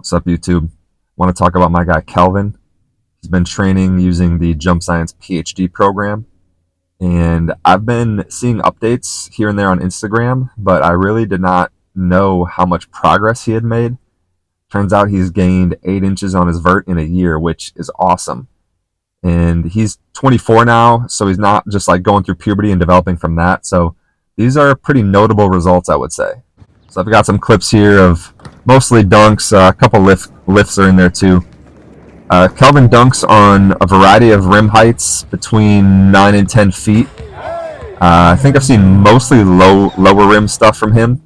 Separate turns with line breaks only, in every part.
What's up, YouTube? I want to talk about my guy Kelvin. He's been training using the Jump Science PhD program, and I've been seeing updates here and there on Instagram, but I really did not know how much progress he had made. Turns out he's gained 8 inches on his vert in a year, which is awesome. And he's 24 now, so he's not just like going through puberty and developing from that. So these are pretty notable results, I would say. So I've got some clips here of mostly dunks. A couple lifts are in there too. Kelvin dunks on a variety of rim heights between 9 and 10 feet. I think I've seen mostly lower rim stuff from him,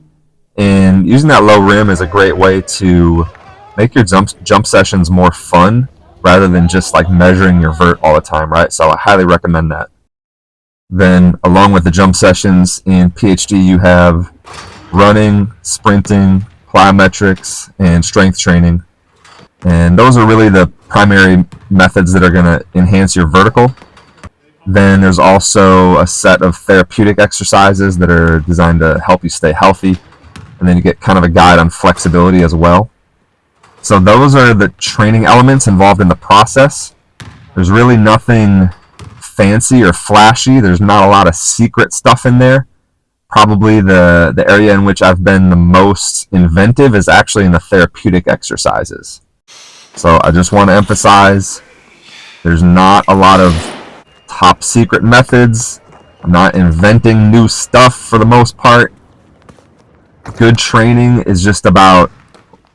and using that low rim is a great way to make your jump sessions more fun rather than just like measuring your vert all the time, right? So I highly recommend that. Then, along with the jump sessions in PhD, you have running, sprinting, plyometrics, and strength training. And those are really the primary methods that are going to enhance your vertical. Then there's also a set of therapeutic exercises that are designed to help you stay healthy. And then you get kind of a guide on flexibility as well. So those are the training elements involved in the process. There's really nothing fancy or flashy. There's not a lot of secret stuff in there. Probably the area in which I've been the most inventive is actually in the therapeutic exercises. So I just want to emphasize there's not a lot of top secret methods. I'm not inventing new stuff for the most part. Good training is just about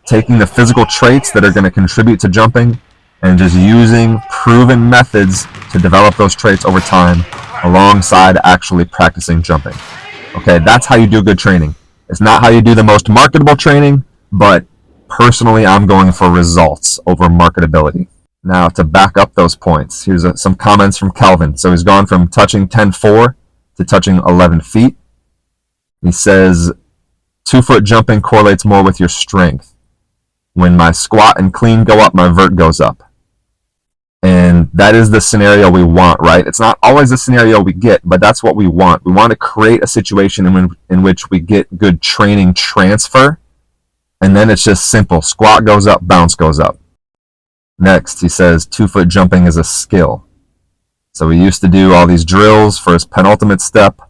taking the physical traits that are going to contribute to jumping and just using proven methods to develop those traits over time alongside actually practicing jumping. Okay, that's how you do good training. It's not how you do the most marketable training, but personally, I'm going for results over marketability. Now, to back up those points, here's some comments from Kelvin. So he's gone from touching 10.4 to touching 11 feet. He says, 2-foot jumping correlates more with your strength. When my squat and clean go up, my vert goes up. And that is the scenario we want, right? It's not always the scenario we get, but that's what we want. We want to create a situation in which we get good training transfer, and then it's just simple. Squat goes up, bounce goes up. Next, he says 2-foot jumping is a skill. So he used to do all these drills for his penultimate step,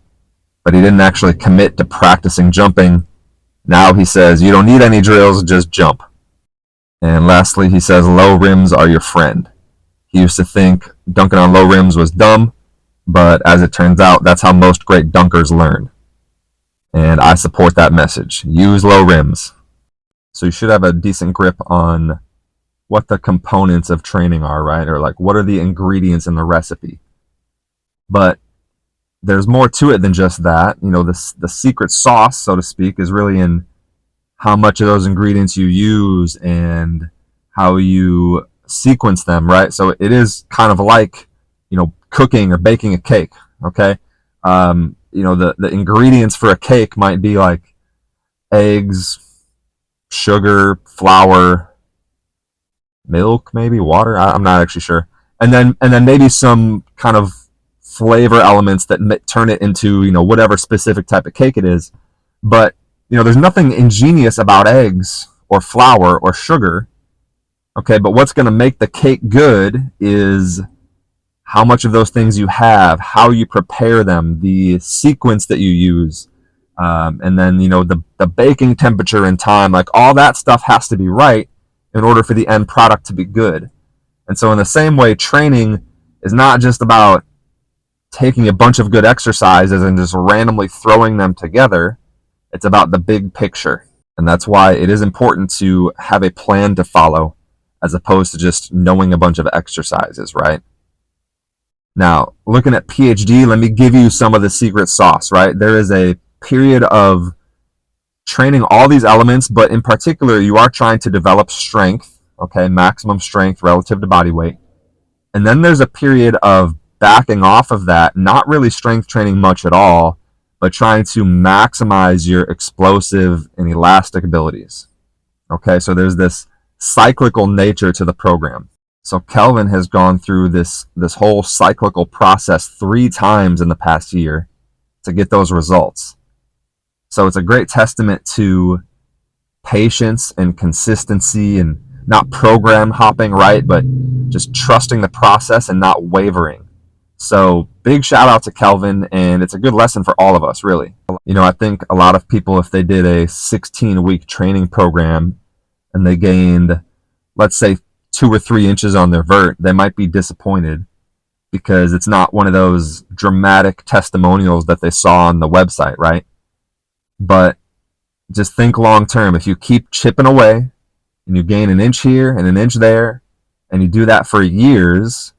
but he didn't actually commit to practicing jumping. Now he says you don't need any drills, just jump. And lastly, he says low rims are your friend. He used to think dunking on low rims was dumb, but as it turns out, that's how most great dunkers learn. And I support that message. Use low rims. So you should have a decent grip on what the components of training are, right? Or like what are the ingredients in the recipe. But there's more to it than just that. You know, the secret sauce, so to speak, is really in how much of those ingredients you use and how you sequence them, right? So it is kind of like, you know, cooking or baking a cake, okay? You know, the ingredients for a cake might be like eggs, sugar, flour, milk, maybe water. I'm not actually sure. And then maybe some kind of flavor elements that turn it into, you know, whatever specific type of cake it is. But you know, there's nothing ingenious about eggs or flour or sugar. Okay, but what's going to make the cake good is how much of those things you have, how you prepare them, the sequence that you use, and then, you know, the baking temperature and time, like all that stuff has to be right in order for the end product to be good. And so in the same way, training is not just about taking a bunch of good exercises and just randomly throwing them together. It's about the big picture. And that's why it is important to have a plan to follow as opposed to just knowing a bunch of exercises, right? Now, looking at PhD, let me give you some of the secret sauce, right? There is a period of training all these elements, but in particular, you are trying to develop strength, okay, maximum strength relative to body weight. And then there's a period of backing off of that, not really strength training much at all, but trying to maximize your explosive and elastic abilities. Okay, so there's this cyclical nature to the program. So Kelvin has gone through this whole cyclical process 3 times in the past year to get those results. So it's a great testament to patience and consistency and not program hopping, right? But just trusting the process and not wavering. So big shout out to Kelvin, and it's a good lesson for all of us, really. I think a lot of people, if they did a 16-week training program and they gained, let's say, 2 or 3 inches on their vert, they might be disappointed because it's not one of those dramatic testimonials that they saw on the website, right? But just think long term. If you keep chipping away and you gain an inch here and an inch there, and you do that for years,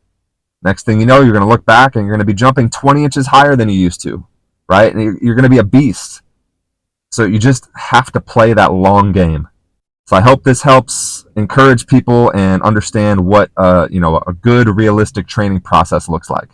next thing you know, you're going to look back and you're going to be jumping 20 inches higher than you used to, right? And you're going to be a beast. So you just have to play that long game. So I hope this helps encourage people and understand what a good, realistic training process looks like.